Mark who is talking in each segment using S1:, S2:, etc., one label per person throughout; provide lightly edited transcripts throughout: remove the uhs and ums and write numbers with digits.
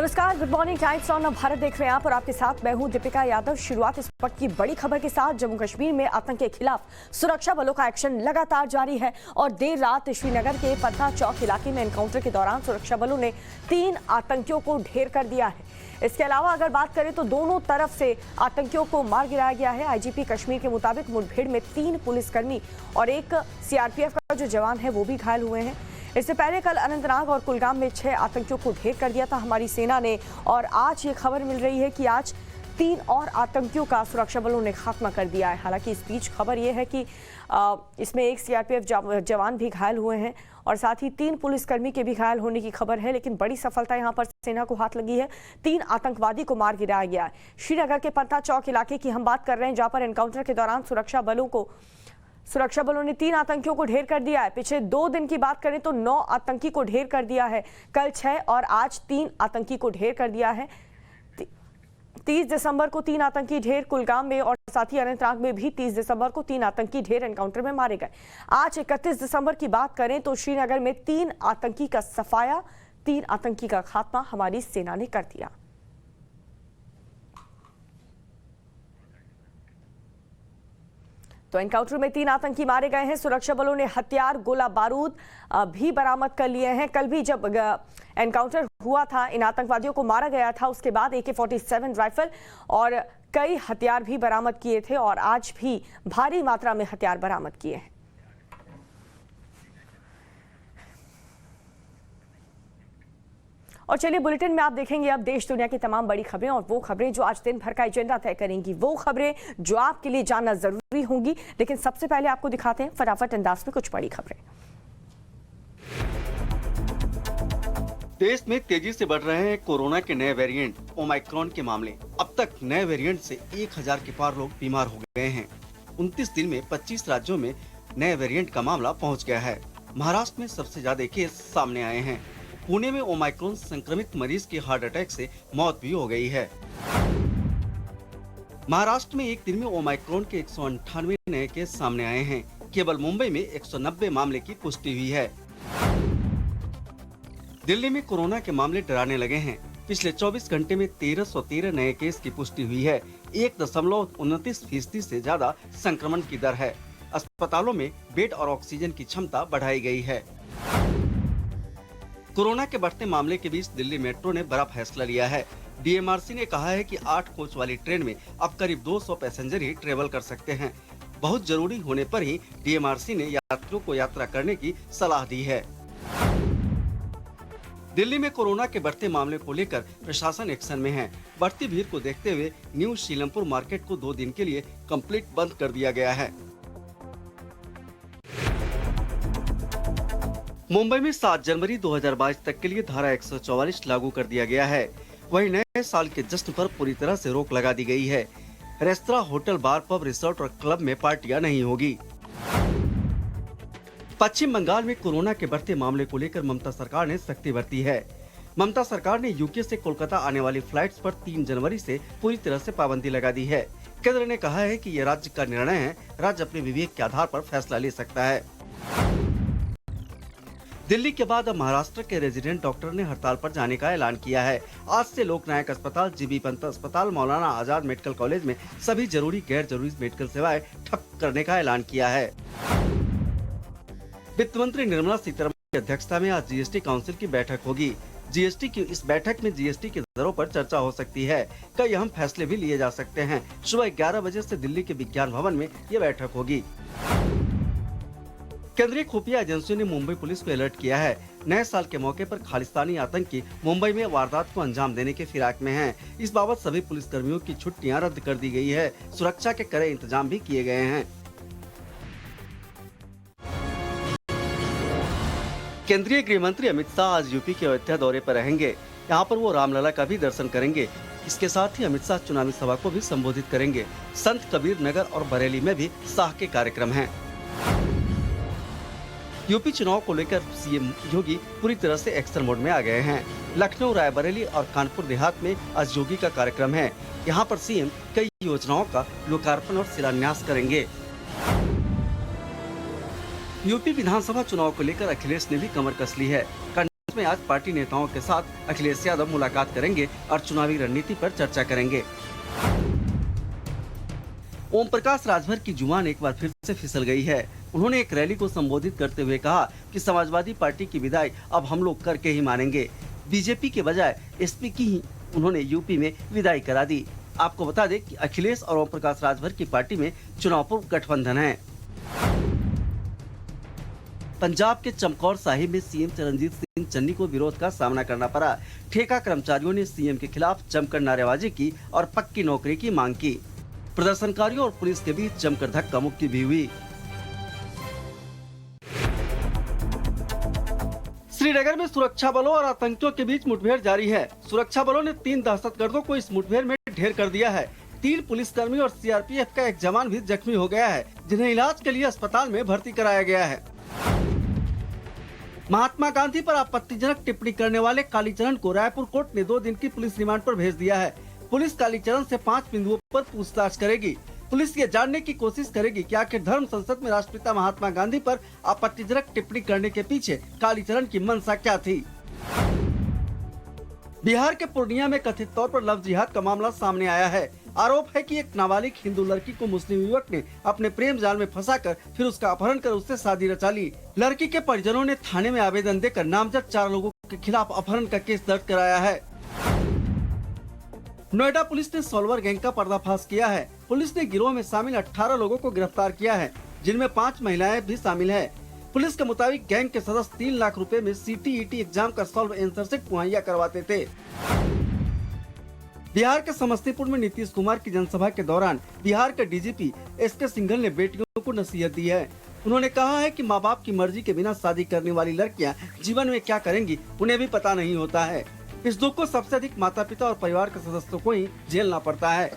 S1: नमस्कार, good morning. Times on Bharat देख रहे हैं आप और आपके साथ मैं हूं दीपिका यादव। शुरुआत इस वक्त की बड़ी खबर के साथ। जम्मू कश्मीर में आतंक के खिलाफ सुरक्षा बलों का एक्शन लगातार जारी है और देर रात श्रीनगर के पत्ता चौक इलाके में एनकाउंटर के दौरान सुरक्षा बलों ने 3 आतंकियों को ढेर कर दिया है। इसके अलावा अगर बात करें तो दोनों तरफ से आतंकियों को मार गिराया गया है। आईजीपी कश्मीर के मुताबिक मुठभेड़ में 3 पुलिसकर्मी और 1 सीआरपीएफ का जो जवान है वो भी घायल हुए हैं। इससे पहले कल अनंतनाग और कुलगाम में 6 आतंकियों को ढेर कर दिया था हमारी सेना ने, और आज ये खबर मिल रही है कि आज 3 और आतंकियों का सुरक्षा बलों ने खात्मा कर दिया है। हालांकि इस बीच खबर ये है कि इसमें 1 सीआरपीएफ जवान भी घायल हुए हैं और साथ ही 3 पुलिसकर्मी के भी घायल होने की खबर है। लेकिन बड़ी सफलता यहां पर सेना को हाथ लगी है। 3 आतंकवादी को मार गिराया गया है। श्रीनगर के पत्ता चौक इलाके की हम बात कर रहे हैं, जहां पर एनकाउंटर के दौरान सुरक्षा बलों ने 3 आतंकियों को ढेर कर दिया है। पिछले 2 दिन की बात करें तो 9 आतंकी को ढेर कर दिया है। कल 6 और आज 3 आतंकी को ढेर कर दिया है। 30 दिसंबर को 3 आतंकी ढेर कुलगाम में और साथ ही अनंतनाग में भी 30 दिसंबर को 3 आतंकी ढेर एनकाउंटर में मारे गए। आज 31 दिसंबर की बात करें तो श्रीनगर में 3 आतंकी का सफाया, 3 आतंकी का खात्मा हमारी सेना ने कर दिया। तो एनकाउंटर में 3 आतंकी मारे गए हैं। सुरक्षा बलों ने हथियार, गोला बारूद भी बरामद कर लिए हैं। कल भी जब एनकाउंटर हुआ था, इन आतंकवादियों को मारा गया था, उसके बाद AK-47 राइफल और कई हथियार भी बरामद किए थे और आज भी भारी मात्रा में हथियार बरामद किए हैं। और चलिए बुलेटिन में आप देखेंगे अब देश दुनिया की तमाम बड़ी खबरें और वो खबरें जो आज दिन भर का एजेंडा तय करेंगी, वो खबरें जो आपके लिए जानना जरूरी होंगी। लेकिन सबसे पहले आपको दिखाते हैं फटाफट अंदाज में कुछ बड़ी खबरें।
S2: देश में तेजी से बढ़ रहे हैं कोरोना के नए वेरिएंट ओमाइक्रॉन के मामले। अब तक नए वेरिएंट से 1000 के पार लोग बीमार हो गए हैं। 29 दिन में 25 राज्यों में नए वेरिएंट का मामला पहुंच गया है। महाराष्ट्र में सबसे ज्यादा केस सामने आए हैं। पुणे में ओमाइक्रॉन संक्रमित मरीज की हार्ट अटैक से मौत भी हो गई है। महाराष्ट्र में एक दिन में ओमाइक्रॉन के 198 नए केस सामने आए हैं। केवल मुंबई में 190 मामले की पुष्टि हुई है। दिल्ली में कोरोना के मामले डराने लगे हैं। पिछले 24 घंटे में 1313 नए केस की पुष्टि हुई है। 1.29% से ज्यादा संक्रमण की दर है। अस्पतालों में बेड और ऑक्सीजन की क्षमता बढ़ाई गई है। कोरोना के बढ़ते मामले के बीच दिल्ली मेट्रो ने बड़ा फैसला लिया है। DMRC ने कहा है कि 8 कोच वाली ट्रेन में अब करीब 200 पैसेंजर ही ट्रेवल कर सकते हैं। बहुत जरूरी होने पर ही DMRC ने यात्रियों को यात्रा करने की सलाह दी है। दिल्ली में कोरोना के बढ़ते मामले को लेकर प्रशासन एक्शन में है। बढ़ती भीड़ को देखते हुए न्यू शीलमपुर मार्केट को 2 दिन के लिए कंप्लीट बंद कर दिया गया है। मुंबई में 7 जनवरी 2022 तक के लिए धारा 144 लागू कर दिया गया है। वहीं नए साल के जश्न पर पूरी तरह से रोक लगा दी गई है। रेस्तरां, होटल, बार, पब, रिसोर्ट और क्लब में पार्टियां नहीं होगी। पश्चिम बंगाल में कोरोना के बढ़ते मामले को लेकर ममता सरकार ने सख्ती बरती है। ममता सरकार ने यूके से कोलकाता आने वाली फ्लाइट्स पर 3 जनवरी से पूरी तरह से पाबंदी लगा दी है। केंद्र ने कहा है कि यह राज्य का निर्णय है। राज्य अपने विवेक के आधार पर फैसला ले सकता है। दिल्ली के बाद अब महाराष्ट्र के रेजिडेंट डॉक्टर ने हड़ताल पर जाने का ऐलान किया है। आज से लोकनायक अस्पताल, जीबी पंत अस्पताल, मौलाना आजाद मेडिकल कॉलेज में सभी जरूरी गैर जरूरी मेडिकल सेवाएं ठप करने का ऐलान किया है। वित्त मंत्री निर्मला सीतारमण की अध्यक्षता में आज जीएसटी काउंसिल की बैठक होगी। जीएसटी की इस बैठक में जीएसटी की दरों पर चर्चा हो सकती है। कई अहम फैसले भी लिए जा सकते हैं। सुबह 11 बजे से दिल्ली के विज्ञान भवन में ये बैठक होगी। केंद्रीय खुफिया एजेंसियों ने मुंबई पुलिस को अलर्ट किया है। नए साल के मौके पर खालिस्तानी आतंकी मुंबई में वारदात को अंजाम देने के फिराक में हैं। इस बाबत सभी पुलिसकर्मियों की छुट्टियां रद्द कर दी गई है। सुरक्षा के कड़े इंतजाम भी किए गए हैं। केंद्रीय गृह मंत्री अमित शाह आज यूपी के अयोध्या दौरे पर रहेंगे। यहाँ पर वो रामलला का भी दर्शन करेंगे। इसके साथ ही अमित शाह चुनावी सभा को भी संबोधित करेंगे। संत कबीर नगर और बरेली में भी शाह के कार्यक्रम हैं। यूपी चुनाव को लेकर सीएम योगी पूरी तरह से एक्शन मोड में आ गए हैं। लखनऊ, रायबरेली और कानपुर देहात में आज योगी का कार्यक्रम है। यहाँ पर सीएम कई योजनाओं का लोकार्पण और शिलान्यास करेंगे। यूपी विधानसभा चुनाव को लेकर अखिलेश ने भी कमर कस ली है। में आज पार्टी नेताओं के साथ अखिलेश यादव मुलाकात करेंगे और चुनावी रणनीति पर चर्चा करेंगे। ओम प्रकाश राजभर की जुबान एक बार फिर से फिसल गई है। उन्होंने एक रैली को संबोधित करते हुए कहा कि समाजवादी पार्टी की विदाई अब हम लोग करके ही मानेंगे। बीजेपी के बजाय एसपी की ही उन्होंने यूपी में विदाई करा दी। आपको बता दें कि अखिलेश और ओम प्रकाश राजभर की पार्टी में चुनाव पूर्व गठबंधन है। पंजाब के चमकौर साहिब में सीएम चरणजीत सिंह चन्नी को विरोध का सामना करना पड़ा। ठेका कर्मचारियों ने सीएम के खिलाफ जमकर नारेबाजी की और पक्की नौकरी की मांग की। प्रदर्शनकारियों और पुलिस के बीच जमकर धक्का मुक्की भी हुई। श्रीनगर में सुरक्षा बलों और आतंकियों के बीच मुठभेड़ जारी है। सुरक्षा बलों ने 3 दहशतगर्दों को इस मुठभेड़ में ढेर कर दिया है। 3 पुलिसकर्मी और सीआरपीएफ का एक जवान भी जख्मी हो गया है, जिन्हें इलाज के लिए अस्पताल में भर्ती कराया गया है। महात्मा गांधी पर आपत्तिजनक टिप्पणी करने वाले कालीचरण को रायपुर कोर्ट ने 2 दिन की पुलिस रिमांड पर भेज दिया है। पुलिस कालीचरण से 5 बिंदुओं पर पूछताछ करेगी। पुलिस ये जानने की कोशिश करेगी कि आखिर धर्म संसद में राष्ट्रपिता महात्मा गांधी पर आपत्तिजनक टिप्पणी करने के पीछे कालीचरण की मंशा क्या थी। बिहार के पूर्णिया में कथित तौर पर लव जिहाद का मामला सामने आया है। आरोप है कि एक नाबालिग हिंदू लड़की को मुस्लिम युवक ने अपने प्रेम जाल में फंसाकर फिर उसका अपहरण कर उससे शादी रचा ली। लड़की के परिजनों ने थाने में आवेदन देकर नामजद 4 लोगों के खिलाफ अपहरण का केस दर्ज कराया है। नोएडा पुलिस ने सॉल्वर गैंग का पर्दाफाश किया है। पुलिस ने गिरोह में शामिल 18 लोगों को गिरफ्तार किया है, जिनमें 5 महिलाएं भी शामिल है। पुलिस के मुताबिक गैंग के सदस्य 3 लाख रुपए में CTET एग्जाम का सॉल्व आंसर शीट मुहैया करवाते थे। बिहार के समस्तीपुर में नीतीश कुमार की जनसभा के दौरान बिहार के डीजीपी SK सिंघल ने बेटियों को नसीहत दी है। उन्होंने कहा है कि माँ बाप की मर्जी के बिना शादी करने वाली लड़कियां जीवन में क्या करेंगी उन्हें भी पता नहीं होता है। इस दुख को सबसे अधिक माता पिता और परिवार के सदस्यों को ही झेलना पड़ता है।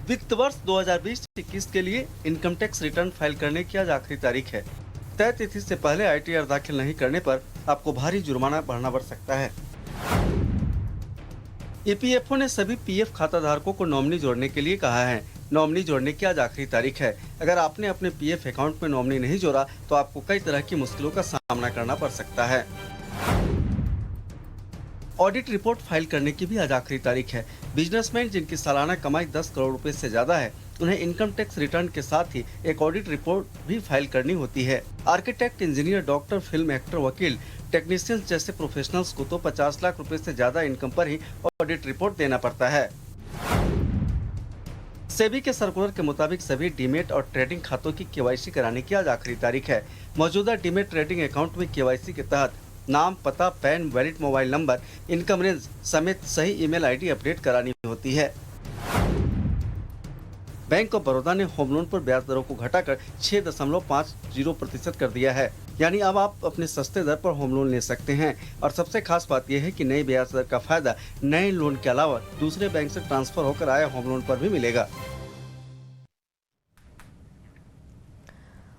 S2: वित्त वर्ष 2020-21 के लिए इनकम टैक्स रिटर्न फाइल करने की आज आखिरी तारीख है। तय तिथि से पहले ITR दाखिल नहीं करने पर आपको भारी जुर्माना भरना पड़ सकता है। EPFO ने सभी PF खाता धारकों को नॉमिनी जोड़ने के लिए कहा है। नॉमिनी जोड़ने की आज आखिरी तारीख है। अगर आपने अपने PF अकाउंट में नॉमिनी नहीं जोड़ा तो आपको कई तरह की मुश्किलों का सामना करना पड़ सकता है। ऑडिट रिपोर्ट फाइल करने की भी आज आखिरी तारीख है। बिजनेसमैन जिनकी सालाना कमाई 10 करोड़ रुपए से ज्यादा है, उन्हें इनकम टैक्स रिटर्न के साथ ही एक ऑडिट रिपोर्ट भी फाइल करनी होती है। Architect, engineer, doctor, film actor, वकील, टेक्नीशियंस जैसे प्रोफेशनल्स को तो 50 लाख रुपए से ज्यादा इनकम पर ही ऑडिट रिपोर्ट देना पड़ता है। सेबी के सर्कुलर के मुताबिक सभी डीमेट और ट्रेडिंग खातों की KYC कराने की आज आखिरी तारीख है। मौजूदा डीमेट ट्रेडिंग अकाउंट में KYC के तहत नाम, पता, pan, valid mobile number, income range समेत सही ईमेल ID अपडेट करानी होती है। बैंक ऑफ बड़ौदा ने होम लोन पर ब्याज दरों को घटाकर 6.50% कर दिया है। यानी अब आप अपने सस्ते दर पर होम लोन ले सकते हैं। और सबसे खास बात यह है कि नई ब्याज दर का फायदा नए लोन के अलावा दूसरे बैंक से ट्रांसफर होकर आए होम लोन पर भी मिलेगा।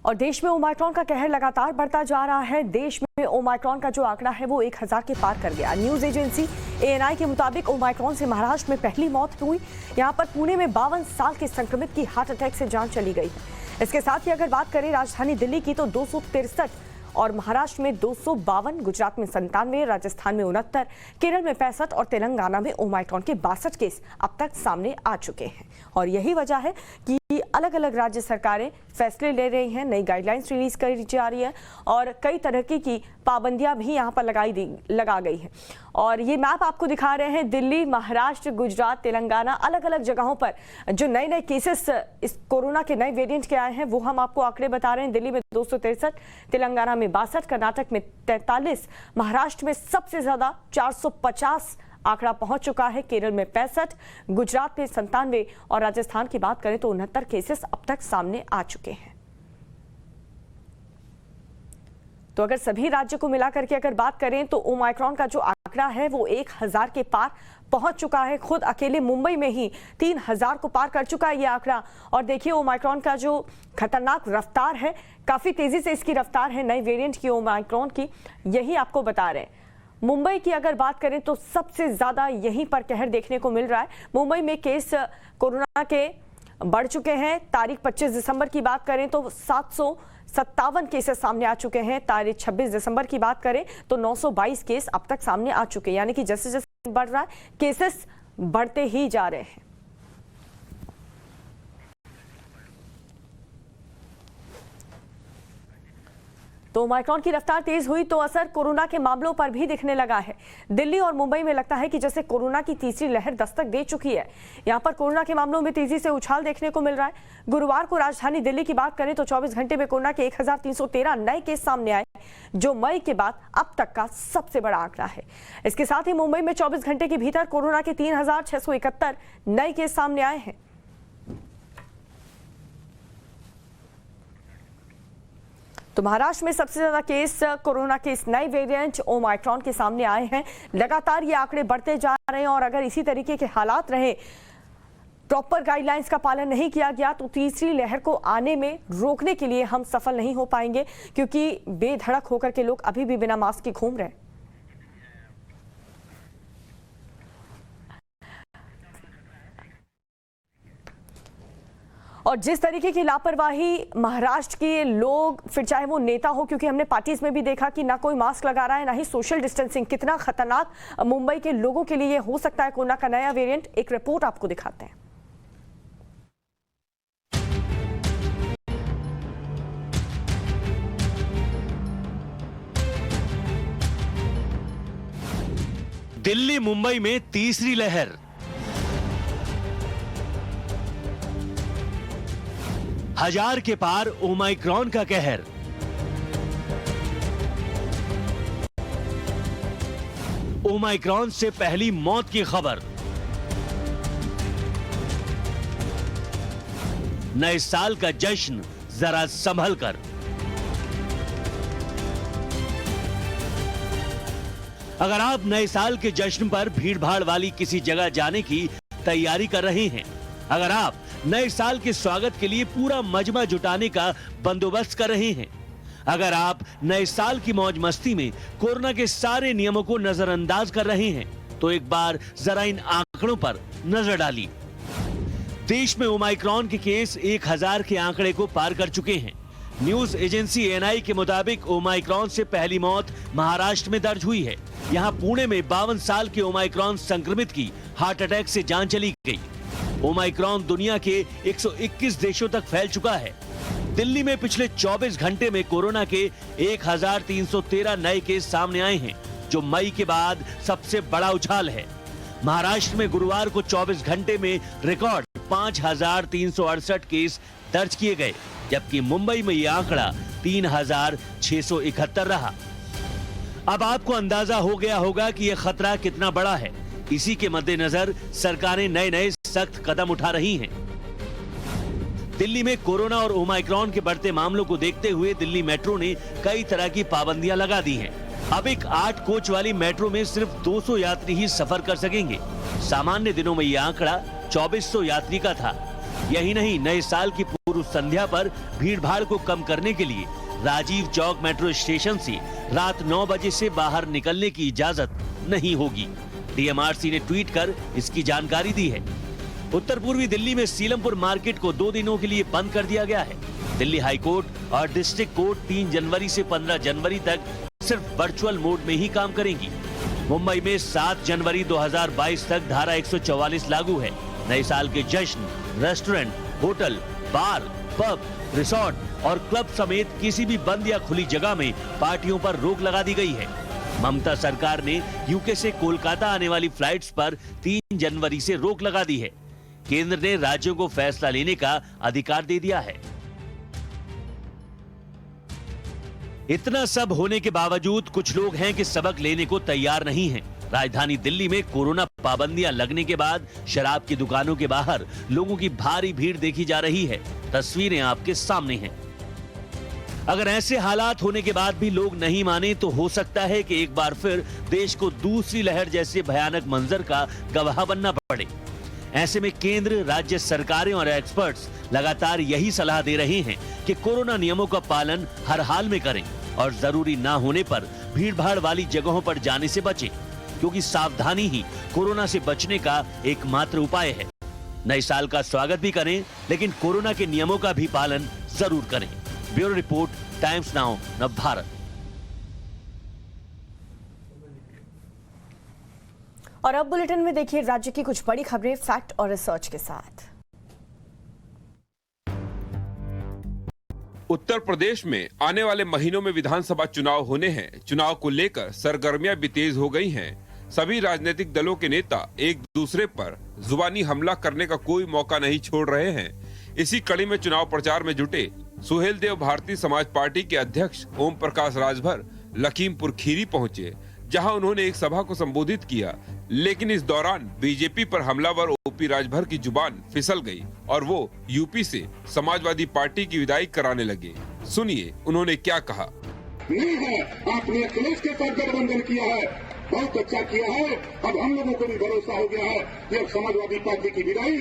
S1: और देश में ओमाइक्रॉन का कहर लगातार बढ़ता जा रहा है। देश में ओमाइक्रॉन का जो आंकड़ा है वो 1000 के पार कर गया। न्यूज एजेंसी ANI के मुताबिक ओमाइक्रॉन से महाराष्ट्र में पहली मौत हुई। यहां पर पुणे में 52 साल के संक्रमित की हार्ट अटैक से जान चली गई है। इसके साथ ही अगर बात करें राजधानी दिल्ली की तो 263 और महाराष्ट्र में 252, गुजरात में 97, राजस्थान में 69, केरल में 65 और तेलंगाना में ओमाइक्रॉन के 62 केस अब तक सामने आ चुके हैं। और यही वजह है कि अलग अलग राज्य सरकारें फैसले ले रही हैं, नई गाइडलाइंस रिलीज करी जा रही है और कई तरह की पाबंदियां भी यहां पर लगा गई हैं। और ये मैप आपको दिखा रहे हैं दिल्ली, महाराष्ट्र, गुजरात, तेलंगाना, अलग अलग जगहों पर जो नए केसेस इस कोरोना के नए वेरिएंट के आए हैं वो हम आपको आंकड़े बता रहे हैं। दिल्ली में 263, तेलंगाना में 62, कर्नाटक में 43, महाराष्ट्र में सबसे ज्यादा 450 आंकड़ा पहुंच चुका है, केरल में 65, गुजरात में 97 और राजस्थान की बात करें तो 69 केसेस अब तक सामने आ चुके हैं। तो अगर सभी राज्यों को मिलाकर के अगर बात करें तो ओमाइक्रॉन का जो आंकड़ा है वो 1000 के पार पहुंच चुका है। खुद अकेले मुंबई में ही 3000 को पार कर चुका है ये आंकड़ा। और देखिए ओमाइक्रॉन का जो खतरनाक रफ्तार है, काफी तेजी से इसकी रफ्तार है नए वेरिएंट की ओमाइक्रॉन की, यही आपको बता रहे हैं। मुंबई की अगर बात करें तो सबसे ज्यादा यहीं पर कहर देखने को मिल रहा है। मुंबई में केस कोरोना के बढ़ चुके हैं। तारीख 25 दिसंबर की बात करें तो 757 केसेस सामने आ चुके हैं। तारीख 26 दिसंबर की बात करें तो 922 केस अब तक सामने आ चुके हैं। यानी कि जैसे जैसे बढ़ रहा है, केसेस बढ़ते ही जा रहे हैं। तो ओमाइक्रॉन की रफ्तार तेज हुई तो असर कोरोना के मामलों पर भी दिखने लगा है। दिल्ली और मुंबई में लगता है कि जैसे कोरोना की तीसरी लहर दस्तक दे चुकी है। यहां पर कोरोना के मामलों में तेजी से उछाल देखने को मिल रहा है। गुरुवार को राजधानी दिल्ली की बात करें तो 24 घंटे में कोरोना के 1313 नए केस सामने आए, जो मई के बाद अब तक का सबसे बड़ा आंकड़ा है। इसके साथ ही मुंबई में 24 घंटे के भीतर कोरोना के 3671 नए केस सामने आए हैं। तो महाराष्ट्र में सबसे ज्यादा केस कोरोना के इस नए वेरिएंट ओमाइक्रॉन के सामने आए हैं। लगातार ये आंकड़े बढ़ते जा रहे हैं और अगर इसी तरीके के हालात रहे, प्रॉपर गाइडलाइंस का पालन नहीं किया गया तो तीसरी लहर को आने में रोकने के लिए हम सफल नहीं हो पाएंगे, क्योंकि बेधड़क होकर के लोग अभी भी बिना मास्क के घूम रहे हैं। और जिस तरीके की लापरवाही महाराष्ट्र के लोग, फिर चाहे वो नेता हो, क्योंकि हमने पार्टीज में भी देखा कि ना कोई मास्क लगा रहा है ना ही सोशल डिस्टेंसिंग, कितना खतरनाक मुंबई के लोगों के लिए हो सकता है कोरोना का नया वेरिएंट। एक रिपोर्ट आपको दिखाते हैं।
S3: दिल्ली मुंबई में तीसरी लहर, हजार के पार ओमाइक्रॉन का कहर। ओमाइक्रॉन से पहली मौत की खबर। नए साल का जश्न जरा संभल कर। अगर आप नए साल के जश्न पर भीड़भाड़ वाली किसी जगह जाने की तैयारी कर रहे हैं, अगर आप नए साल के स्वागत के लिए पूरा मजमा जुटाने का बंदोबस्त कर रहे हैं, अगर आप नए साल की मौज मस्ती में कोरोना के सारे नियमों को नजरअंदाज कर रहे हैं, तो एक बार जरा इन आंकड़ों पर नजर डालिए। देश में ओमाइक्रॉन के केस 1000 के आंकड़े को पार कर चुके हैं। न्यूज एजेंसी एएनआई के मुताबिक ओमाइक्रॉन से पहली मौत महाराष्ट्र में दर्ज हुई है। यहां पुणे में 52 साल के ओमाइक्रॉन संक्रमित की हार्ट अटैक से जान चली गई। ओमाइक्रॉन दुनिया के 121 देशों तक फैल चुका है। दिल्ली में पिछले 24 घंटे में कोरोना के 1313 नए केस सामने आए हैं, जो मई के बाद सबसे बड़ा उछाल है। महाराष्ट्र में गुरुवार को 24 घंटे में रिकॉर्ड 5368 केस दर्ज किए गए, जबकि मुंबई में यह आंकड़ा 3671 रहा। अब आपको अंदाजा हो गया होगा कि यह खतरा कितना बड़ा है। इसी के मद्देनजर सरकारें नए नए सख्त कदम उठा रही हैं। दिल्ली में कोरोना और ओमाइक्रॉन के बढ़ते मामलों को देखते हुए दिल्ली मेट्रो ने कई तरह की पाबंदियां लगा दी हैं। अब एक 8 कोच वाली मेट्रो में सिर्फ 200 यात्री ही सफर कर सकेंगे। सामान्य दिनों में यह आंकड़ा 2400 यात्री का था। यही नहीं, नए साल की पूर्व संध्या पर भीड़भाड़ को कम करने के लिए राजीव चौक मेट्रो स्टेशन से रात 9 बजे से बाहर निकलने की इजाजत नहीं होगी। डीएमआरसी ने ट्वीट कर इसकी जानकारी दी है। उत्तर पूर्वी दिल्ली में सीलमपुर मार्केट को 2 दिनों के लिए बंद कर दिया गया है। दिल्ली हाईकोर्ट और डिस्ट्रिक्ट कोर्ट 3 जनवरी से 15 जनवरी तक सिर्फ वर्चुअल मोड में ही काम करेंगी। मुंबई में 7 जनवरी 2022 तक धारा 144 लागू है। नए साल के जश्न, रेस्टोरेंट, होटल, बार, पब, रिसोर्ट और क्लब समेत किसी भी बंद या खुली जगह में पार्टियों पर रोक लगा दी गई है। ममता सरकार ने यूके से कोलकाता आने वाली फ्लाइट्स पर 3 जनवरी से रोक लगा दी है। केंद्र ने राज्यों को फैसला लेने का अधिकार दे दिया है। इतना सब होने के बावजूद कुछ लोग हैं कि सबक लेने को तैयार नहीं हैं। राजधानी दिल्ली में कोरोना पाबंदियां लगने के बाद शराब की दुकानों के बाहर लोगों की भारी भीड़ देखी जा रही है। तस्वीरें आपके सामने हैं। अगर ऐसे हालात होने के बाद भी लोग नहीं माने तो हो सकता है कि एक बार फिर देश को दूसरी लहर जैसे भयानक मंजर का गवाह बनना पड़े। ऐसे में केंद्र, राज्य सरकारें और एक्सपर्ट्स लगातार यही सलाह दे रहे हैं कि कोरोना नियमों का पालन हर हाल में करें और जरूरी ना होने पर भीड़भाड़ वाली जगहों पर जाने से बचें, क्योंकि सावधानी ही कोरोना से बचने का एकमात्र उपाय है। नए साल का स्वागत भी करें, लेकिन कोरोना के नियमों का भी पालन जरूर करें। ब्यूरो रिपोर्ट, टाइम्स नाउ, नव भारत।
S1: और अब बुलेटिन में देखिए राज्य की कुछ बड़ी खबरें फैक्ट और रिसर्च के साथ।
S4: उत्तर प्रदेश में आने वाले महीनों में विधानसभा चुनाव होने हैं। चुनाव को लेकर सरगर्मियां भी तेज हो गई हैं। सभी राजनीतिक दलों के नेता एक दूसरे पर जुबानी हमला करने का कोई मौका नहीं छोड़ रहे हैं। इसी कड़ी में चुनाव प्रचार में जुटे सुहेलदेव भारतीय समाज पार्टी के अध्यक्ष ओम प्रकाश राजभर लखीमपुर खीरी पहुंचे, जहां उन्होंने एक सभा को संबोधित किया। लेकिन इस दौरान बीजेपी पर हमलावर ओपी राजभर की जुबान फिसल गई और वो यूपी से समाजवादी पार्टी की विदाई कराने लगे। सुनिए उन्होंने क्या कहा।
S5: नहीं है, आपने अखिलेश के साथ गठबंधन किया है, बहुत अच्छा किया है। अब हम लोगों को भी भरोसा हो गया है कि अब समाजवादी पार्टी की विदाई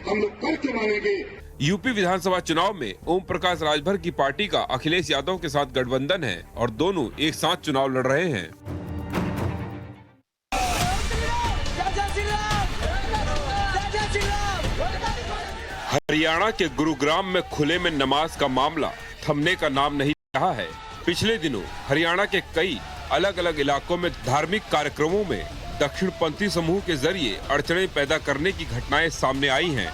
S5: हम लोग करके मानेंगे।
S4: यूपी विधानसभा चुनाव में ओम प्रकाश राजभर की पार्टी का अखिलेश यादव के साथ गठबंधन है और दोनों एक साथ चुनाव लड़ रहे हैं। हरियाणा के गुरुग्राम में खुले में नमाज का मामला थमने का नाम नहीं रहा है। पिछले दिनों हरियाणा के कई अलग अलग इलाकों में धार्मिक कार्यक्रमों में दक्षिणपंथी समूह के जरिए अड़चनें पैदा करने की घटनाएं सामने आई हैं।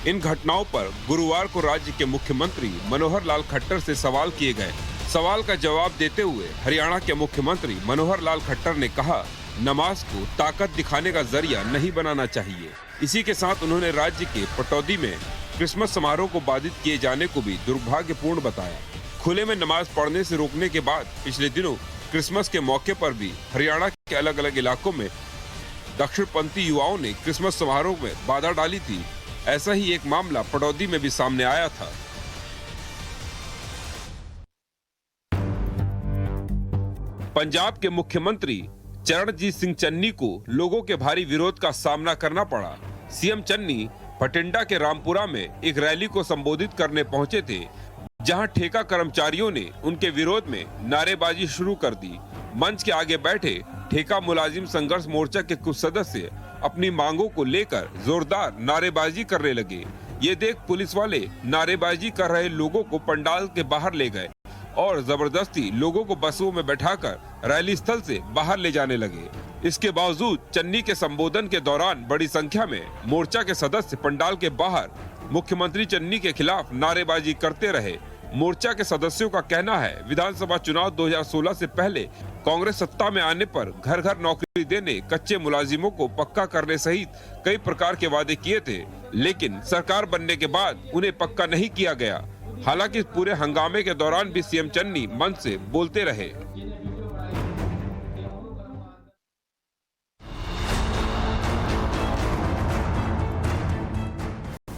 S4: इन घटनाओं पर गुरुवार को राज्य के मुख्यमंत्री मनोहर लाल खट्टर से सवाल किए गए। सवाल का जवाब देते हुए हरियाणा के मुख्यमंत्री मनोहर लाल खट्टर ने कहा, नमाज को ताकत दिखाने का जरिया नहीं बनाना चाहिए। इसी के साथ उन्होंने राज्य के पटौदी में क्रिसमस समारोह को बाधित किए जाने को भी दुर्भाग्यपूर्ण बताया। खुले में नमाज पढ़ने से रोकने के बाद पिछले दिनों क्रिसमस के मौके पर भी हरियाणा के अलग अलग इलाकों में दक्षिणपंथी युवाओं ने क्रिसमस समारोह में बाधा डाली थी। ऐसा ही एक मामला पटौदी में भी सामने आया था। पंजाब के मुख्यमंत्री चरणजीत सिंह चन्नी को लोगों के भारी विरोध का सामना करना पड़ा। सीएम चन्नी भटिंडा के रामपुरा में एक रैली को संबोधित करने पहुंचे थे, जहां ठेका कर्मचारियों ने उनके विरोध में नारेबाजी शुरू कर दी। मंच के आगे बैठे ठेका मुलाजिम संघर्ष मोर्चा के कुछ सदस्य अपनी मांगों को लेकर जोरदार नारेबाजी करने लगे। ये देख पुलिस वाले नारेबाजी कर रहे लोगों को पंडाल के बाहर ले गए और जबरदस्ती लोगों को बसों में बैठाकर रैली स्थल से बाहर ले जाने लगे। इसके बावजूद चन्नी के संबोधन के दौरान बड़ी संख्या में मोर्चा के सदस्य पंडाल के बाहर मुख्यमंत्री चन्नी के खिलाफ नारेबाजी करते रहे। मोर्चा के सदस्यों का कहना है, विधानसभा चुनाव 2016 से पहले कांग्रेस सत्ता में आने पर घर घर नौकरी देने, कच्चे मुलाजिमों को पक्का करने सहित कई प्रकार के वादे किए थे, लेकिन सरकार बनने के बाद उन्हें पक्का नहीं किया गया। हालांकि पूरे हंगामे के दौरान भी सीएम चन्नी मंच से बोलते रहे।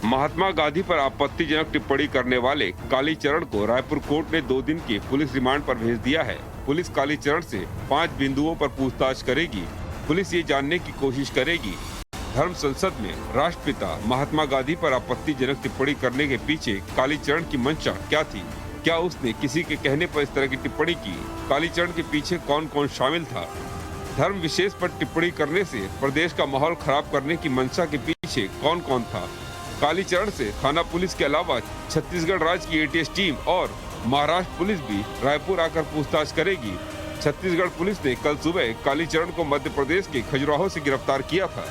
S4: महात्मा गांधी पर आपत्तिजनक टिप्पणी करने वाले कालीचरण को रायपुर कोर्ट ने 2 दिन के पुलिस रिमांड पर भेज दिया है। पुलिस कालीचरण से 5 बिंदुओं पर पूछताछ करेगी। पुलिस ये जानने की कोशिश करेगी, धर्म संसद में राष्ट्रपिता महात्मा गांधी पर आपत्तिजनक टिप्पणी करने के पीछे कालीचरण की मंशा क्या थी। क्या उसने किसी के कहने पर इस तरह की टिप्पणी की? कालीचरण के पीछे कौन कौन शामिल था? धर्म विशेष पर टिप्पणी करने से प्रदेश का माहौल खराब करने की मंशा के पीछे कौन कौन था? कालीचरण से थाना पुलिस के अलावा छत्तीसगढ़ राज्य की एटीएस टीम और महाराष्ट्र पुलिस भी रायपुर आकर पूछताछ करेगी। छत्तीसगढ़ पुलिस ने कल सुबह कालीचरण को मध्य प्रदेश के खजुराहो से गिरफ्तार किया था।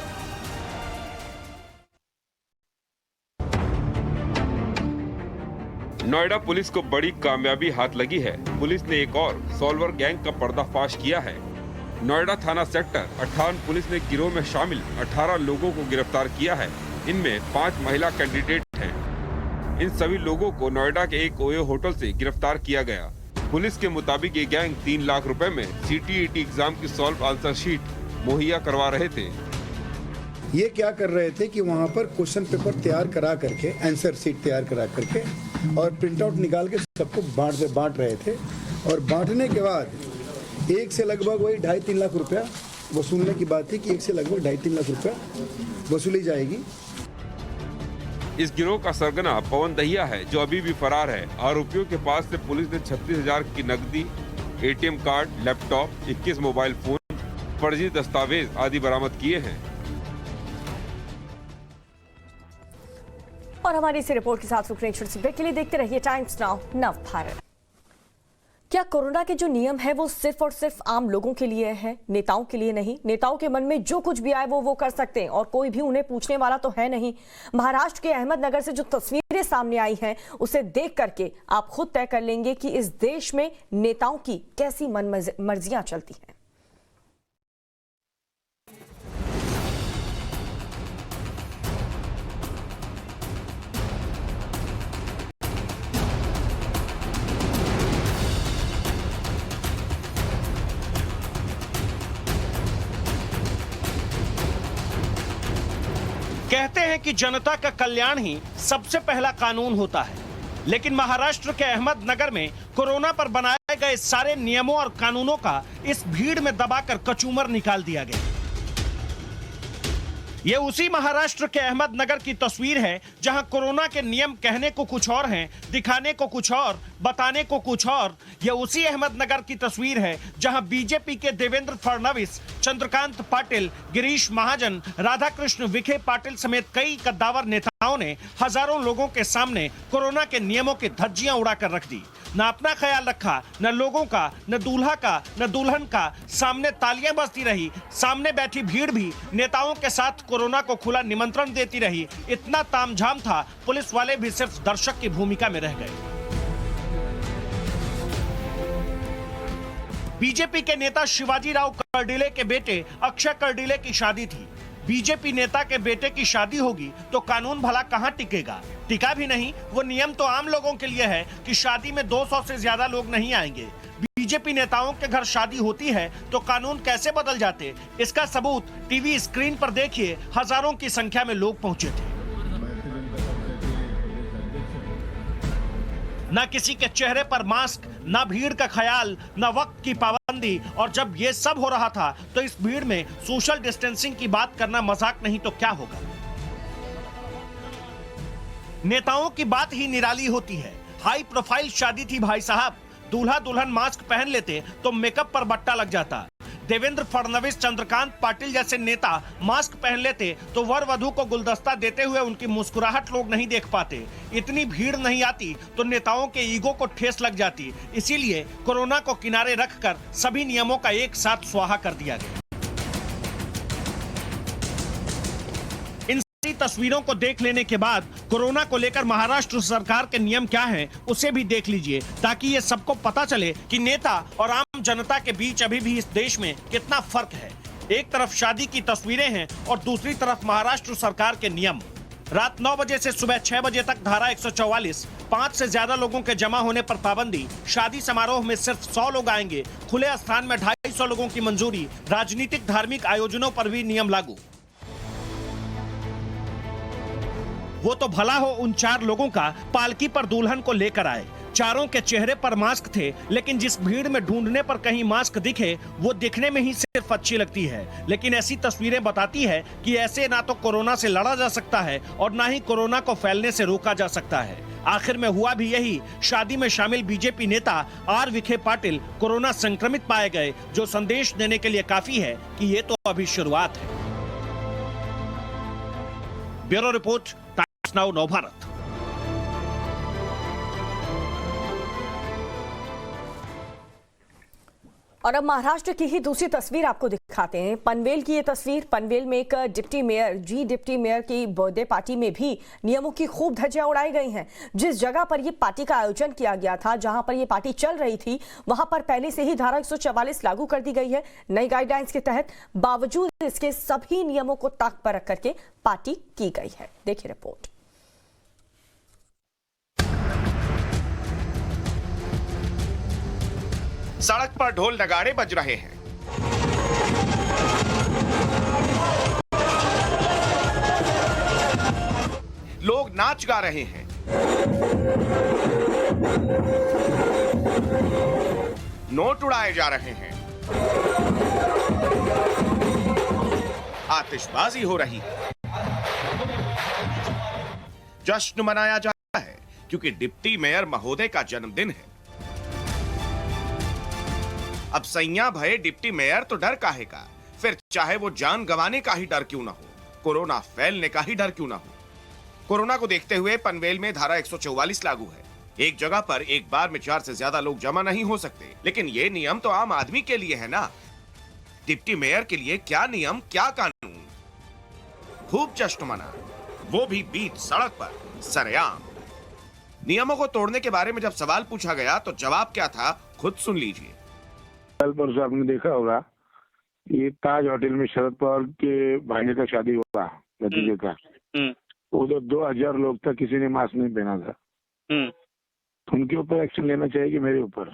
S4: नोएडा पुलिस को बड़ी कामयाबी हाथ लगी है। पुलिस ने एक और सॉल्वर गैंग का पर्दाफाश किया है। नोएडा थाना सेक्टर 58 पुलिस ने गिरोह में शामिल 18 लोगों को गिरफ्तार किया है। इनमें 5 महिला कैंडिडेट हैं। इन सभी लोगों को नोएडा के एक ओयो होटल से गिरफ्तार किया गया। पुलिस के मुताबिक ये गैंग 3 लाख रुपए में CTET एग्जाम की सॉल्व आंसर शीट मुहैया करवा रहे थे।
S6: ये क्या कर रहे थे कि वहाँ पर क्वेश्चन पेपर तैयार करा करके, आंसर शीट तैयार करा करके और प्रिंट आउट निकाल के सबको बांट रहे थे। और बांटने के बाद एक से लगभग वही 2.5-3 लाख रुपया वसूलने की बात थी कि एक से लगभग 2.5-3 लाख रुपया वसूली जाएगी।
S4: इस गिरोह का सरगना पवन दहिया है, जो अभी भी फरार है। आरोपियों के पास से पुलिस ने 36,000 की नकदी, ATM card, laptop, 21 mobile phone, फर्जी दस्तावेज आदि बरामद किए हैं।
S1: और हमारी इस रिपोर्ट के साथ रुकने छोटे से ब्रेक के लिए देखते रहिए टाइम्स नाउ नव भारत। क्या कोरोना के जो नियम है वो सिर्फ और सिर्फ आम लोगों के लिए है, नेताओं के लिए नहीं? नेताओं के मन में जो कुछ भी आए वो कर सकते हैं और कोई भी उन्हें पूछने वाला तो है नहीं। महाराष्ट्र के अहमदनगर से जो तस्वीरें सामने आई हैं उसे देख करके आप खुद तय कर लेंगे कि इस देश में नेताओं की कैसी मनमर्जियां चलती हैं।
S7: कहते हैं कि जनता का कल्याण ही सबसे पहला कानून होता है, लेकिन महाराष्ट्र के अहमदनगर में कोरोना पर बनाए गए सारे नियमों और कानूनों का इस भीड़ में दबाकर कचूमर निकाल दिया गया। ये उसी महाराष्ट्र के अहमदनगर की तस्वीर है जहां कोरोना के नियम कहने को कुछ और हैं, दिखाने को कुछ और, बताने को कुछ और। ये उसी अहमदनगर की तस्वीर है जहां बीजेपी के देवेंद्र फडणवीस, चंद्रकांत पाटिल, गिरीश महाजन, राधाकृष्ण विखे पाटिल समेत कई कद्दावर नेताओं ने हजारों लोगों के सामने कोरोना के नियमों की धज्जियां उड़ाकर रख दी। न अपना ख्याल रखा, न लोगों का, न दूल्हा का, न दुल्हन का। सामने तालियां बजती रही, सामने बैठी भीड़ भी नेताओं के साथ कोरोना को खुला निमंत्रण देती रही। इतना तामझाम था, पुलिस वाले भी सिर्फ दर्शक की भूमिका में रह गए। बीजेपी के नेता शिवाजी राव कर्डिले के बेटे अक्षय कर्डिले की शादी थी। बीजेपी नेता के बेटे की शादी होगी तो कानून भला कहां टिकेगा? टिका भी नहीं। वो नियम तो आम लोगों के लिए है कि शादी में 200 से ज्यादा लोग नहीं आएंगे। बीजेपी नेताओं के घर शादी होती है तो कानून कैसे बदल जाते? इसका सबूत टीवी स्क्रीन पर देखिए, हजारों की संख्या में लोग पहुंचे थे। न किसी के चेहरे पर मास्क, न भीड़ का ख्याल, न वक्त की पाबंदी। और जब ये सब हो रहा था तो इस भीड़ में सोशल डिस्टेंसिंग की बात करना मजाक नहीं तो क्या होगा? नेताओं की बात ही निराली होती है। हाई प्रोफाइल शादी थी भाई साहब, दूल्हा दुल्हन मास्क पहन लेते तो मेकअप पर बट्टा लग जाता। देवेंद्र फडणवीस, चंद्रकांत पाटिल जैसे नेता मास्क पहन लेते तो वर वधु को गुलदस्ता देते हुए उनकी मुस्कुराहट लोग नहीं देख पाते। इतनी भीड़ नहीं आती तो नेताओं के ईगो को ठेस लग जाती। इसीलिए कोरोना को किनारे रखकर सभी नियमों का एक साथ स्वाहा कर दिया गया। तस्वीरों को देख लेने के बाद कोरोना को लेकर महाराष्ट्र सरकार के नियम क्या हैं, उसे भी देख लीजिए ताकि ये सबको पता चले कि नेता और आम जनता के बीच अभी भी इस देश में कितना फर्क है। एक तरफ शादी की तस्वीरें हैं और दूसरी तरफ महाराष्ट्र सरकार के नियम। रात 9 बजे से सुबह 6 बजे तक धारा 144, 5 से ज्यादा लोगों के जमा होने पर पाबंदी, शादी समारोह में सिर्फ 100 लोग आएंगे, खुले स्थान में 250 लोगों की मंजूरी, राजनीतिक धार्मिक आयोजनों पर भी नियम लागू। वो तो भला हो उन 4 लोगों का पालकी पर दुल्हन को लेकर आए। चारों के चेहरे पर मास्क थे, लेकिन जिस भीड़ में ढूंढने पर कहीं मास्क दिखे वो दिखने में ही सिर्फ अच्छी लगती है। लेकिन ऐसी तस्वीरें बताती है कि ऐसे ना तो कोरोना से लड़ा जा सकता है और ना ही कोरोना को फैलने से रोका जा सकता है। आखिर में हुआ भी यही। शादी में शामिल बीजेपी नेता आर विखे पाटिल कोरोना संक्रमित पाए गए, जो संदेश देने के लिए काफी है कि ये तो अभी शुरुआत है। ब्यूरो रिपोर्ट, नाउ नव भारत।
S1: और अब महाराष्ट्र की ही दूसरी तस्वीर आपको दिखाते हैं। पनवेल की ये तस्वीर। पनवेल में एक डिप्टी मेयर की बर्थडे पार्टी में भी नियमों की खूब धज्जियां उड़ाई गई हैं। जिस जगह पर ये पार्टी का आयोजन किया गया था, जहां पर ये पार्टी चल रही थी, वहां पर पहले से ही धारा 144 लागू कर दी गई है नई गाइडलाइंस के तहत। बावजूद इसके सभी नियमों को ताक पर रख करके पार्टी की गई है। देखिए रिपोर्ट।
S8: सड़क पर ढोल नगाड़े बज रहे हैं। लोग नाच गा रहे हैं। नोट उड़ाए जा रहे हैं। आतिशबाजी हो रही है। जश्न मनाया जा रहा है क्योंकि डिप्टी मेयर महोदय का जन्मदिन है। अब सैया भये डिप्टी मेयर तो डर काहे का, फिर चाहे वो जान गंवाने का ही डर क्यों ना हो, कोरोना फैलने का ही डर क्यों ना हो। कोरोना को देखते हुए पनवेल में धारा 144 लागू है। एक जगह पर एक बार में 4 से ज्यादा लोग जमा नहीं हो सकते, लेकिन ये नियम तो आम आदमी के लिए है ना। डिप्टी मेयर के लिए क्या नियम, क्या कानून। खूब जश्न मना, वो भी बीच सड़क पर सरेआम। नियमों को तोड़ने के बारे में जब सवाल पूछा गया तो जवाब क्या था, खुद सुन लीजिए।
S9: कल परसों आपने देखा होगा, ये ताज होटल में शरद पवार के भाई का शादी हुआ, भतीजे का। उधर 2000 लोग था, किसी ने मास्क नहीं पहना था। तो उनके ऊपर एक्शन लेना चाहिए कि मेरे ऊपर?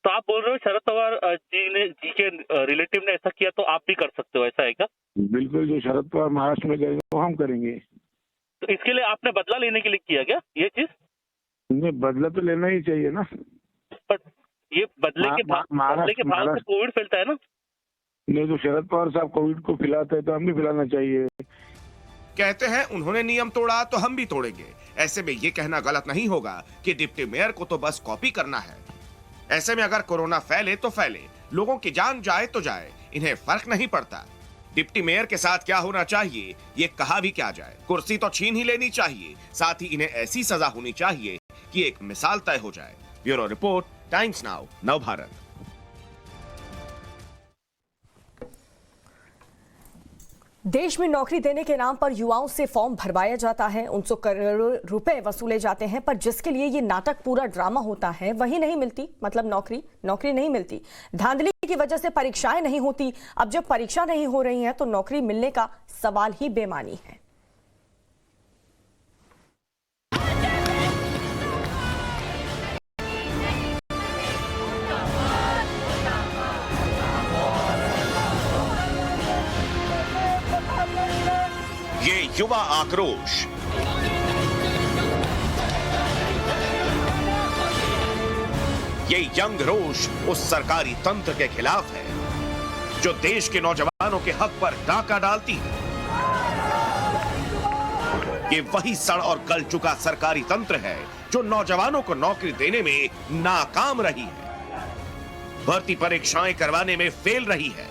S10: तो आप बोल रहे हो शरद पवार जी के रिलेटिव ने ऐसा किया तो आप भी कर सकते हो, ऐसा है क्या?
S9: बिल्कुल, जो शरद पवार महाराष्ट्र में करेंगे वो हम करेंगे।
S10: तो इसके लिए आपने बदला लेने के लिए किया क्या ये चीज?
S9: नहीं, बदला तो लेना ही चाहिए ना।
S10: पर ये बदले के भाव से कोविड फैलता है ना।
S9: नहीं, तो शरद पवार साहब कोविड को फैलाते हैं तो हम भी फैलाना चाहिए।
S8: कहते हैं उन्होंने नियम तोड़ा तो हम भी तोड़ेंगे। ऐसे में ये कहना गलत नहीं होगा कि डिप्टी मेयर को तो बस कॉपी करना है। ऐसे में अगर कोरोना फैले तो फैले, लोगों की जान जाए तो जाए, इन्हें फर्क नहीं पड़ता। डिप्टी मेयर के साथ क्या होना चाहिए ये कहा भी क्या जाए। कुर्सी तो छीन ही लेनी चाहिए, साथ ही इन्हें ऐसी सजा होनी चाहिए कि एक मिसाल तय हो जाए। Bureau report, times now, Navbharat.
S1: देश में नौकरी देने के नाम पर युवाओं से फॉर्म भरवाया जाता है, 100 करोड़ रुपए वसूले जाते हैं, पर जिसके लिए ये नाटक पूरा ड्रामा होता है वही नहीं मिलती। मतलब नौकरी नहीं मिलती। धांधली की वजह से परीक्षाएं नहीं होती। अब जब परीक्षा नहीं हो रही है तो नौकरी मिलने का सवाल ही बेमानी है।
S8: ये युवा आक्रोश, ये यंग रोष उस सरकारी तंत्र के खिलाफ है जो देश के नौजवानों के हक पर डाका डालती है। ये वही सड़ और गल चुका सरकारी तंत्र है जो नौजवानों को नौकरी देने में नाकाम रही है, भर्ती परीक्षाएं करवाने में फेल रही है।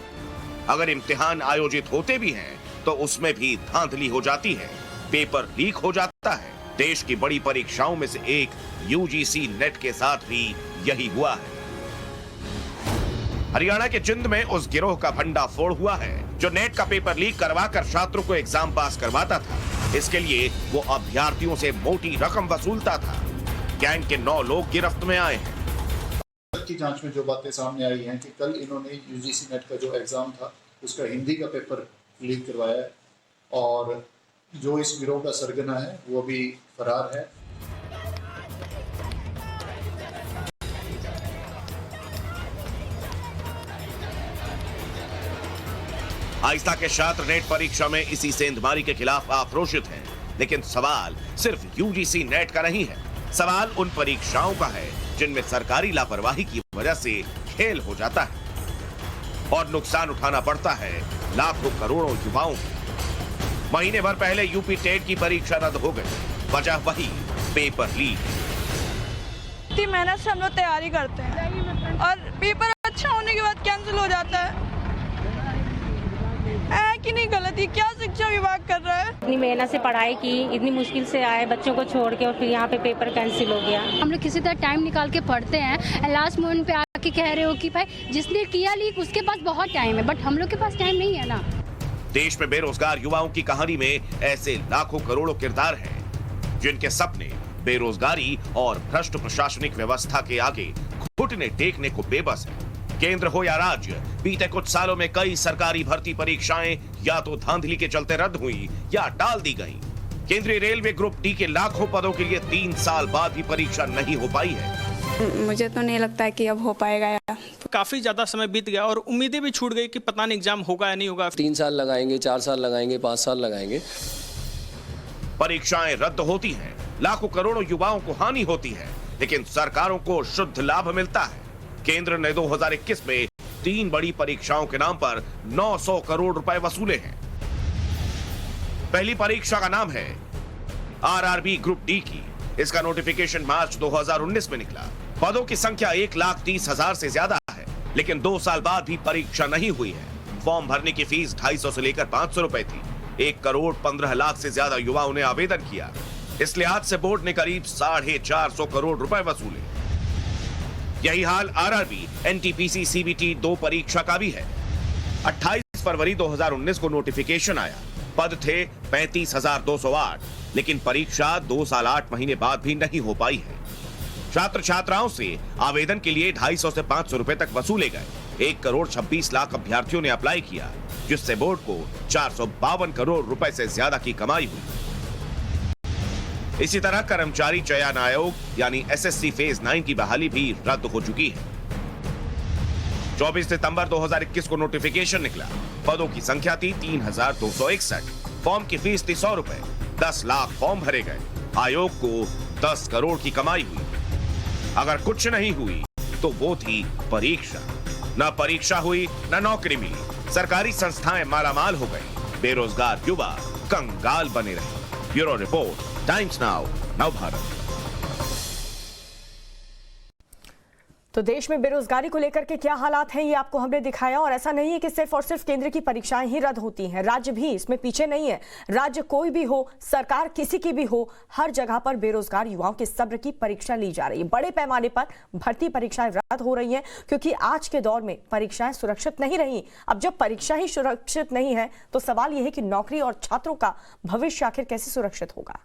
S8: अगर इम्तिहान आयोजित होते भी हैं तो उसमें भी धांधली हो जाती है, पेपर लीक हो जाता है। देश की बड़ी परीक्षाओं में से एक यूजीसी नेट के साथ भी यही हुआ है। हरियाणा के जिंद में उस गिरोह का भंडाफोड़ हुआ है जो नेट का पेपर लीक करवाकर छात्रों को एग्जाम पास करवाता था। इसके लिए वो अभ्यर्थियों से मोटी रकम वसूलता था। गैंग के 9 लोग गिरफ्त में आए हैं।
S11: की जांच में जो बातें सामने आई हैं कि कल इन्होंने यूजीसी नेट का जो एग्जाम था उसका हिंदी का पेपर लीक करवाया है और जो इस गिरोह का सरगना है वो भी फरार है।
S8: आइस्ता के छात्र नेट परीक्षा में इसी सेंधमारी के खिलाफ आक्रोशित हैं, लेकिन सवाल सिर्फ यूजीसी नेट का नहीं है। सवाल उन परीक्षाओं का है जिनमें सरकारी लापरवाही की वजह से खेल हो जाता है और नुकसान उठाना पड़ता है लाखों करोड़ों युवाओं को। महीने भर पहले यूपी टेट की परीक्षा रद्द हो गई, वजह वही पेपर लीक।
S12: इतनी मेहनत से हम लोग तैयारी करते हैं और पेपर अच्छा होने के बाद कैंसिल हो जाता है कि नहीं? गलती क्या शिक्षा विभाग कर रहा है?
S13: इतनी मेहनत से पढ़ाई की, इतनी मुश्किल से आए बच्चों को छोड़ के और फिर यहाँ पे पेपर कैंसिल हो गया।
S14: हम लोग किसी तरह टाइम निकाल के पढ़ते हैं, लास्ट मोमेंट पे आके कह रहे हो कि भाई जिसने किया लीक उसके पास बहुत टाइम है, बट हम लोग के पास टाइम नहीं है ना।
S8: देश में बेरोजगार युवाओं की कहानी में ऐसे लाखों करोड़ों किरदार हैं जिनके सपने बेरोजगारी और भ्रष्ट प्रशासनिक व्यवस्था के आगे घुटने टेकने को बेबस है। केंद्र हो या राज्य, बीते कुछ सालों में कई सरकारी भर्ती परीक्षाएं या तो धांधली के चलते रद्द हुई या टाल दी गईं। केंद्रीय रेलवे ग्रुप डी के लाखों पदों के लिए 3 साल बाद भी परीक्षा नहीं हो पाई है।
S12: मुझे तो नहीं लगता है कि अब हो पाएगा।
S7: काफी ज्यादा समय बीत गया और उम्मीदें भी छूट गई कि पता नहीं एग्जाम होगा या नहीं होगा।
S15: 3 साल लगाएंगे, 4 साल लगाएंगे, 5 साल लगाएंगे।
S8: परीक्षाएं रद्द होती हैं, लाखों करोड़ों युवाओं को हानि होती है, लेकिन सरकारों को शुद्ध लाभ मिलता है। केंद्र ने 2021 में 3 बड़ी परीक्षाओं के नाम पर 900 करोड़ रुपए वसूले हैं। पहली परीक्षा का नाम है आरआरबी ग्रुप डी की। इसका नोटिफिकेशन मार्च 2019 में निकला। पदों की संख्या 1,30,000 से ज्यादा है, लेकिन 2 साल बाद भी परीक्षा नहीं हुई है। फॉर्म भरने की फीस 250 से लेकर 500 रुपए थी। 1,15,00,000 से ज्यादा युवाओं ने आवेदन किया। इस लिहाज से बोर्ड ने करीब 450 करोड़ रुपए वसूले। यही हाल आरआरबी, एनटीपीसी, सीबीटी 2 परीक्षा का भी है। 28 फरवरी 2019 को नोटिफिकेशन आया। पद थे 35,208, लेकिन परीक्षा 2 साल 8 महीने बाद भी नहीं हो पाई है। छात्र छात्राओं से आवेदन के लिए 250 से 500 रुपए तक वसूले गए। 1,26,00,000 अभ्यर्थियों ने अप्लाई किया, जिससे बोर्ड को 452 करोड़ रुपए से ज्यादा की कमाई हुई। इसी तरह कर्मचारी चयन आयोग यानी एसएससी फेज 9 की बहाली भी रद्द हो चुकी है। 24 सितंबर 2021 को नोटिफिकेशन निकला। पदों की संख्या थी 3,261। फॉर्म की फीस थी 100 रुपए। 10 लाख फॉर्म भरे गए। आयोग को 10 करोड़ की कमाई हुई। अगर कुछ नहीं हुई तो वो थी परीक्षा। न परीक्षा हुई न नौकरी मिली। सरकारी संस्थाएं मालामाल हो गई। बेरोजगार युवा कंगाल बने रहे। ब्यूरो रिपोर्ट, टाइम्स नाउ, नव भारत।
S1: तो देश में बेरोजगारी को लेकर के क्या हालात हैं ये आपको हमने दिखाया। और ऐसा नहीं है कि सिर्फ और सिर्फ केंद्र की परीक्षाएं ही रद्द होती हैं, राज्य भी इसमें पीछे नहीं है। राज्य कोई भी हो, सरकार किसी की भी हो, हर जगह पर बेरोजगार युवाओं के सब्र की परीक्षा ली जा रही है। बड़े पैमाने पर भर्ती परीक्षाएं रद्द हो रही हैं, क्योंकि आज के दौर में परीक्षाएं सुरक्षित नहीं रही। अब जब परीक्षा ही सुरक्षित नहीं है तो सवाल यह है कि नौकरी और छात्रों का भविष्य आखिर कैसे सुरक्षित होगा।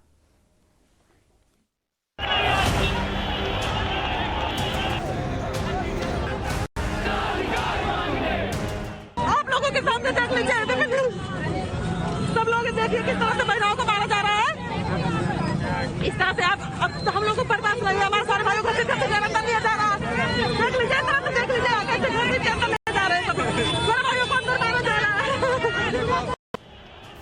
S12: के सामने देख लीजिए, सब लोग देखिए किस तरह से महिलाओं को मारा जा रहा है। इस तरह से आप अब हम लोग को बर्दाश्त नहीं है। हमारे सारे भाइयों को शिक्षक के अंदर लिया जा रहा है। देख लीजिए, देख लीजिए कैसे घर के अंदर ले जा रहे हैं। सारे भाइयों को अंदर मारा जा रहा है।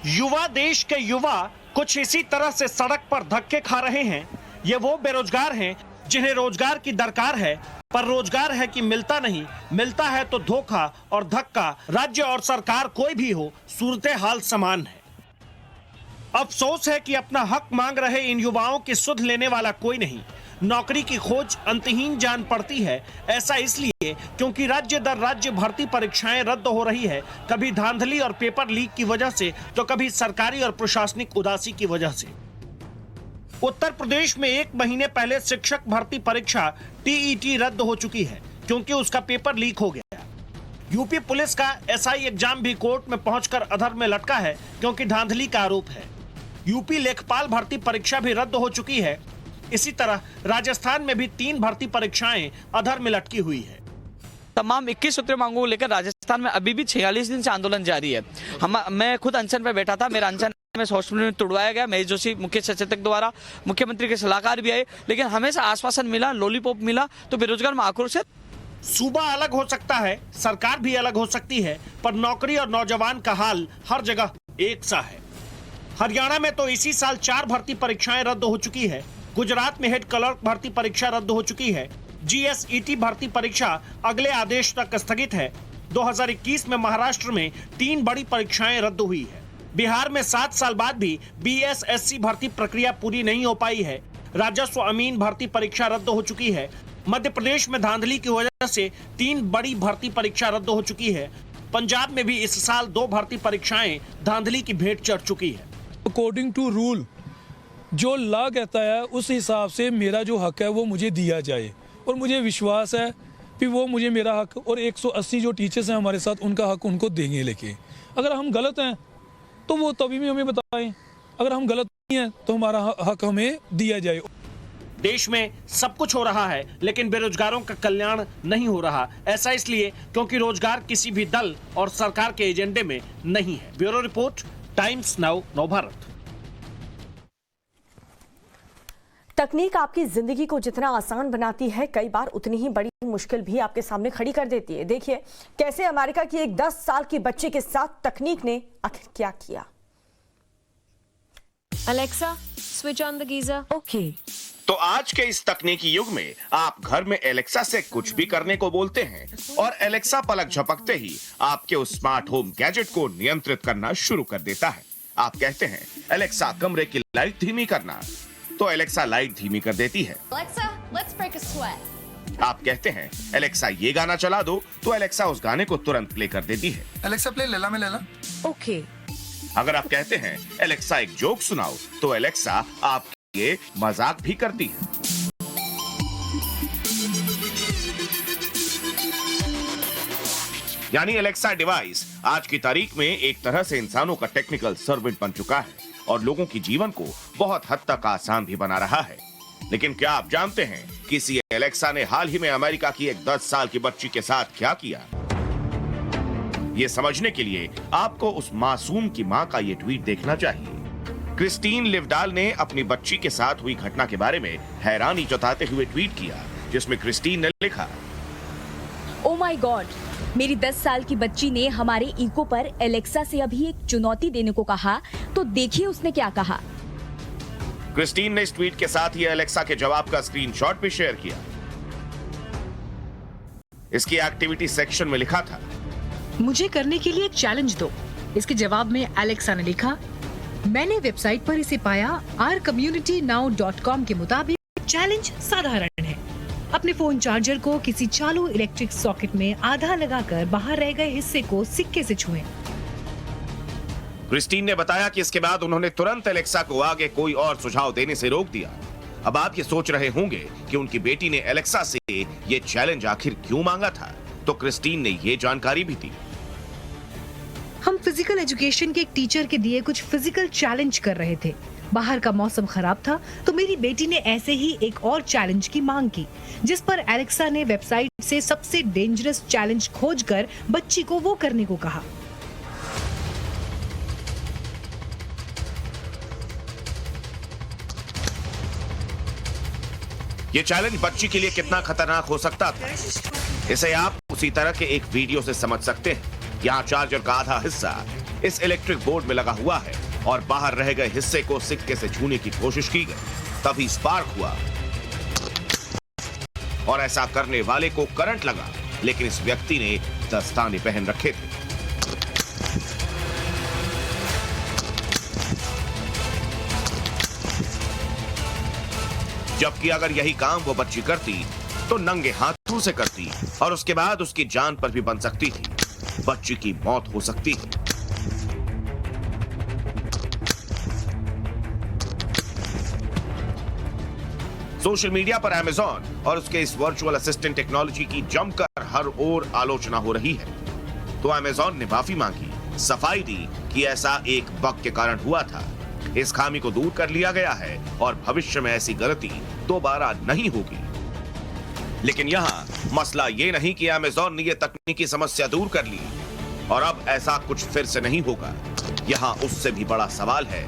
S7: युवा, देश के युवा कुछ इसी तरह से सड़क पर धक्के खा रहे हैं। ये वो बेरोजगार हैं जिन्हें रोजगार की दरकार है, पर रोजगार है कि मिलता नहीं। मिलता है तो धोखा और धक्का। राज्य और सरकार कोई भी हो, सूरत हाल समान है। अफसोस है कि अपना हक मांग रहे इन युवाओं की सुध लेने वाला कोई नहीं। नौकरी की खोज अंतहीन जान पड़ती है। ऐसा इसलिए क्योंकि राज्य दर राज्य भर्ती परीक्षाएं रद्द हो रही है, कभी धांधली और पेपर लीक की वजह से, तो कभी सरकारी और प्रशासनिक उदासी की वजह से। उत्तर प्रदेश में 1 महीने पहले शिक्षक भर्ती परीक्षा टीईटी रद्द हो चुकी है, क्योंकि उसका पेपर लीक हो गया। यूपी पुलिस का एसआई एग्जाम भी कोर्ट में पहुंचकर अधर में लटका है, क्योंकि धांधली का आरोप है। यूपी लेखपाल भर्ती परीक्षा भी रद्द हो चुकी है। इसी तरह राजस्थान में भी 3 भर्ती परीक्षाएं अधर में लटकी हुई है।
S16: तमाम 21 सूत्रीय मांगों को लेकर राजस्थान में अभी भी 46 दिन से आंदोलन जारी है। मैं खुद अनशन पे बैठा था। मेरा अनशन में हॉस्पिटल में तुड़वाया गया। महेश जोशी मुख्य सचेतक द्वारा, मुख्यमंत्री के सलाहकार भी आए, लेकिन हमेशा आश्वासन मिला, लॉलीपॉप मिला। तो बेरोजगार में आक्रोश है।
S7: सूबा अलग हो सकता है, सरकार भी अलग हो सकती है, पर नौकरी और नौजवान का हाल हर जगह एक सा है। हरियाणा में तो इसी साल 4 भर्ती परीक्षाएं रद्द हो चुकी है। गुजरात में हेड क्लर्क भर्ती परीक्षा रद्द हो चुकी है। जीएसईटी भर्ती परीक्षा अगले आदेश तक स्थगित है। 2021 में महाराष्ट्र में 3 बड़ी परीक्षाएं रद्द हुई है। बिहार में 7 साल बाद भी बीएसएससी भर्ती प्रक्रिया पूरी नहीं हो पाई है। राजस्व अमीन भर्ती परीक्षा रद्द हो चुकी है। मध्य प्रदेश में धांधली की वजह से 3 बड़ी भर्ती परीक्षा रद्द हो चुकी है। पंजाब में भी इस साल 2 भर्ती परीक्षाएं धांधली की भेंट चढ़ चुकी है।
S17: अकॉर्डिंग टू रूल जो लॉ कहता है उस हिसाब से मेरा जो हक है वो मुझे दिया जाए, और मुझे विश्वास है कि वो मुझे मेरा हक और 180 जो टीचर्स हैं हमारे साथ उनका हक उनको देंगे लेके। अगर हम गलत हैं तो वो तभी भी हमें बताएं, अगर हम गलत नहीं हैं तो हमारा हक हमें दिया जाए।
S7: देश में सब कुछ हो रहा है, लेकिन बेरोजगारों का कल्याण नहीं हो रहा। ऐसा इसलिए क्योंकि रोजगार किसी भी दल और सरकार के एजेंडे में नहीं है। ब्यूरो रिपोर्ट, टाइम्स नाउ, नव भारत।
S1: तकनीक आपकी जिंदगी को जितना आसान बनाती है, कई बार उतनी ही बड़ी मुश्किल भी आपके सामने खड़ी कर देती है। देखिए कैसे अमेरिका की एक 10 साल की बच्ची के साथ तकनीक ने आखिर क्या किया।
S18: Alexa, switch on the geyser.
S1: Okay.
S8: तो आज के इस तकनीकी युग में आप घर में एलेक्सा से कुछ भी करने को बोलते हैं और एलेक्सा पलक झपकते ही आपके उस स्मार्ट होम गैजेट को नियंत्रित करना शुरू कर देता है। आप कहते हैं एलेक्सा कमरे की लाइट धीमी करना, तो एलेक्सा लाइट धीमी कर देती है।
S18: Alexa, let's break a sweat.
S8: आप कहते हैं एलेक्सा ये गाना चला दो, तो एलेक्सा उस गाने को तुरंत प्ले कर देती है।
S19: एलेक्सा प्ले लैला में लैला।
S18: ओके।
S8: अगर आप कहते हैं एलेक्सा एक जोक सुनाओ, तो एलेक्सा आपके लिए मजाक भी करती है। यानी एलेक्सा डिवाइस आज की तारीख में एक तरह से इंसानों का टेक्निकल सर्वेंट बन चुका है और लोगों की जीवन को बहुत हद तक आसान भी बना रहा है। लेकिन क्या आप जानते हैं कि इसी एलेक्सा ने हाल ही में अमेरिका की एक 10 साल की बच्ची के साथ क्या किया? ये समझने के लिए आपको उस मासूम की मां का ये ट्वीट देखना चाहिए। क्रिस्टीन लिवडाल ने अपनी बच्ची के साथ हुई घटना के बारे में हैरानी जताते हुए ट्वीट किया, जिसमें क्रिस्टीन ने लिखा,
S19: ओ माय गॉड, मेरी 10 साल की बच्ची ने हमारे इको पर एलेक्सा से अभी एक चुनौती देने को कहा, तो देखिए उसने क्या कहा।
S8: क्रिस्टीन ने इस ट्वीट के साथ ही एलेक्सा के जवाब का स्क्रीनशॉट भी शेयर किया। इसकी एक्टिविटी सेक्शन में लिखा था,
S20: मुझे करने के लिए एक चैलेंज दो। इसके जवाब में एलेक्सा ने लिखा, मैंने वेबसाइट पर इसे पाया। ourcommunitynow.com के मुताबिक चैलेंज साधारण है। अपने फोन चार्जर को किसी चालू इलेक्ट्रिक सॉकेट में आधा लगाकर बाहर रह गए हिस्से को सिक्के से छुएं।
S8: क्रिस्टीन ने बताया कि इसके बाद उन्होंने तुरंत एलेक्सा को आगे कोई और सुझाव देने से रोक दिया। अब आप ये सोच रहे होंगे कि उनकी बेटी ने एलेक्सा से ये चैलेंज आखिर क्यों मांगा था, तो क्रिस्टीन ने ये जानकारी भी दी।
S20: हम फिजिकल एजुकेशन के एक टीचर के दिए कुछ फिजिकल चैलेंज कर रहे थे। बाहर का मौसम खराब था, तो मेरी बेटी ने ऐसे ही एक और चैलेंज की मांग की, जिस पर एलेक्सा ने वेबसाइट से सबसे डेंजरस चैलेंज खोजकर बच्ची को वो करने को कहा।
S8: ये चैलेंज बच्ची के लिए कितना खतरनाक हो सकता था, इसे आप उसी तरह के एक वीडियो से समझ सकते हैं। यहाँ चार्जर का आधा हिस्सा इस इलेक्ट्रिक बोर्ड में लगा हुआ है और बाहर रह गए हिस्से को सिक्के से छूने की कोशिश की गई, तभी स्पार्क हुआ और ऐसा करने वाले को करंट लगा, लेकिन इस व्यक्ति ने दस्ताने पहन रखे थे। जबकि अगर यही काम वो बच्ची करती तो नंगे हाथों से करती और उसके बाद उसकी जान पर भी बन सकती थी, बच्ची की मौत हो सकती थी। सोशल मीडिया पर अमेज़न और उसके इस वर्चुअल असिस्टेंट टेक्नोलॉजी की जमकर हर ओर आलोचना हो रही है। तो अमेज़न ने माफी मांगी, सफाई दी कि ऐसा एक बग के कारण हुआ था। इस खामी को दूर कर लिया गया है और भविष्य में ऐसी गलती दोबारा नहीं होगी। लेकिन यहाँ मसला ये नहीं कि अमेज़न ने ये तकनीकी समस्या दूर कर ली और अब ऐसा कुछ फिर से नहीं होगा। यहाँ उससे भी बड़ा सवाल है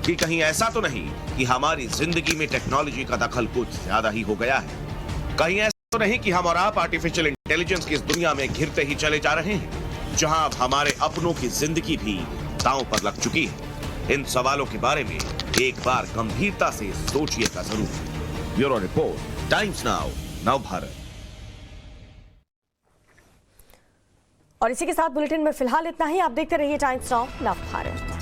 S8: कि कहीं ऐसा तो नहीं कि हमारी जिंदगी में टेक्नोलॉजी का दखल कुछ ज्यादा ही हो गया है। कहीं ऐसा तो नहीं कि हम और आप आर्टिफिशियल इंटेलिजेंस की इस दुनिया में घिरते ही चले जा रहे हैं, जहां अब हमारे अपनों की जिंदगी भी दांव पर लग चुकी है। इन सवालों के बारे में एक बार गंभीरता से सोचिएगा जरूर। ब्यूरो रिपोर्ट, टाइम्स नाउ, नव भारत।
S1: और इसी के साथ बुलेटिन में फिलहाल इतना ही। आप देखते रहिए टाइम्स नाउ, नव भारत।